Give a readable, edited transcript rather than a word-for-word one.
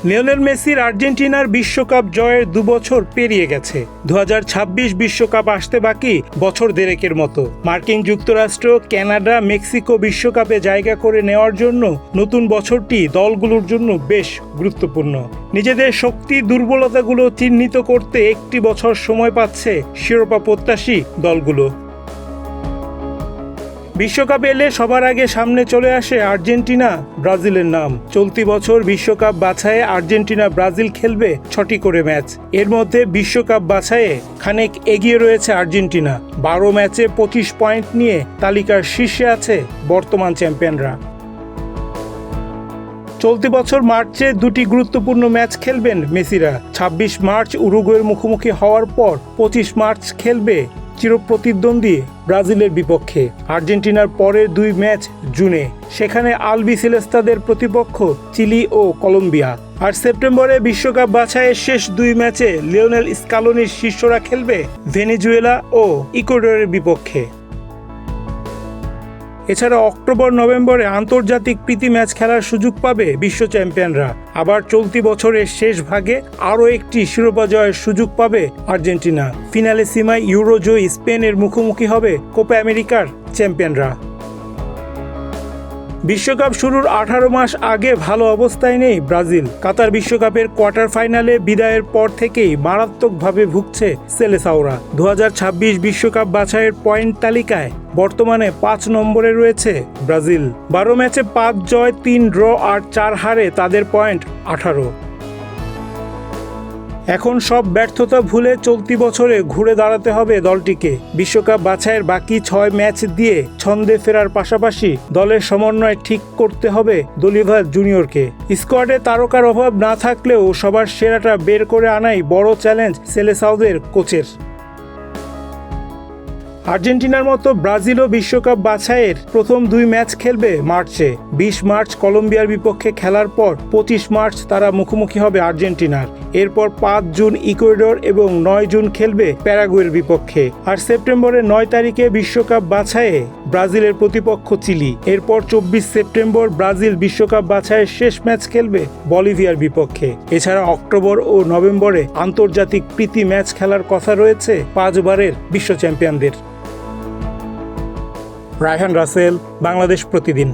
Lionel মেসির আর্জেন্টিনার বিশ্বকাপ জয়ের 2 বছর পেরিয়ে গেছে। 2026 বিশ্বকাপ আসতে বাকি বছর দেড়েকের মতো। মার্কিন যুক্তরাষ্ট্র, কানাডা, মেক্সিকো বিশ্বকাপে জায়গা করে নেওয়ার জন্য নতুন বছরটি দলগুলোর জন্য বেশ গুরুত্বপূর্ণ। নিজেদের শক্তি দুর্বলতাগুলো চিহ্নিত করতে একটি বছর সময় পাচ্ছে শিরোপা প্রত্যাশী দলগুলো। বিশ্বকাপ এলে সবার আগে সামনে চলে আসে আর্জেন্টিনা ব্রাজিলের নাম। চলতি বছর বিশ্বকাপ বাছাইয়ে আর্জেন্টিনা ব্রাজিল খেলবে 6টি করে ম্যাচ। এর মধ্যে বিশ্বকাপ বাছাইয়ে খানিক এগিয়ে রয়েছে আর্জেন্টিনা। 12 ম্যাচে 25 পয়েন্ট নিয়ে তালিকার শীর্ষে আছে বর্তমান চ্যাম্পিয়নরা। চলতি বছর মার্চে 2টি গুরুত্বপূর্ণ ম্যাচ খেলবেন মেসিরা। 26 মার্চ উরুগুয়ের মুখোমুখি হওয়ার পর 25 মার্চ খেলবে চিরপ্রতিদ্বন্দ্বী ব্রাজিলের বিপক্ষে। আর্জেন্টিনার পরের 2 ম্যাচ জুনে, সেখানে আলবিসেলেস্তাদের প্রতিপক্ষ চিলি ও কলম্বিয়া। আর সেপ্টেম্বরে বিশ্বকাপ বাছাইয়ের শেষ 2 ম্যাচে লিওনেল স্কালোনির শিষ্যরা খেলবে ভেনেজুয়েলা ও ইকুয়েডরের বিপক্ষে। এছাড়া অক্টোবর-নভেম্বরে আন্তর্জাতিক প্রীতি ম্যাচ খেলার সুযোগ পাবে বিশ্ব চ্যাম্পিয়নরা। আবার চলতি বছরের শেষ ভাগে আরও একটি শিরোপা জয়ের সুযোগ পাবে আর্জেন্টিনা। ফিনালে সীমায় ইউরোজয়ী স্পেনের মুখোমুখি হবে কোপা আমেরিকার চ্যাম্পিয়নরা। বিশ্বকাপ শুরুর 18 মাস আগে ভালো অবস্থায় নেই ব্রাজিল। কাতার বিশ্বকাপের কোয়ার্টার ফাইনালে বিদায়ের পর থেকেই মারাত্মকভাবে ভুগছে সেলেসাওরা। 2026 বিশ্বকাপ বাছাইয়ের পয়েন্ট তালিকায় বর্তমানে 5 নম্বরে রয়েছে ব্রাজিল। 12 ম্যাচে 5 জয়, 3 ড্র আর 4 হারে তাদের পয়েন্ট 18। এখন সব ব্যর্থতা ভুলে চলতি বছরে ঘুরে দাঁড়াতে হবে দলটিকে। বিশ্বকাপ বাছাইয়ের বাকি 6 ম্যাচ দিয়ে ছন্দে ফেরার পাশাপাশি দলের সমন্বয় ঠিক করতে হবে দলিভার জুনিয়রকে। স্কোয়াডে তারকার অভাব না থাকলেও সবার সেরাটা বের করে আনাই বড় চ্যালেঞ্জ সেলেসাওদের কোচের। আর্জেন্টিনার মতো ব্রাজিলও বিশ্বকাপ বাছাইয়ের প্রথম 2 ম্যাচ খেলবে মার্চে। 20 মার্চ কলম্বিয়ার বিপক্ষে খেলার পর 25 মার্চ তারা মুখোমুখি হবে আর্জেন্টিনার। এরপর 5 জুন ইকুয়েডর এবং 9 জুন খেলবে প্যারাগুয়ের বিপক্ষে। আর সেপ্টেম্বরের 9 তারিখে বিশ্বকাপ বাছাইয়ে ব্রাজিলের প্রতিপক্ষ চিলি। এরপর 24 সেপ্টেম্বর ব্রাজিল বিশ্বকাপ বাছাইয়ের শেষ ম্যাচ খেলবে বলিভিয়ার বিপক্ষে। এছাড়া অক্টোবর ও নভেম্বরে আন্তর্জাতিক প্রীতি ম্যাচ খেলার কথা রয়েছে 5 বারের বিশ্ব চ্যাম্পিয়নদের। রায়হান রাসেল, বাংলাদেশ প্রতিদিন।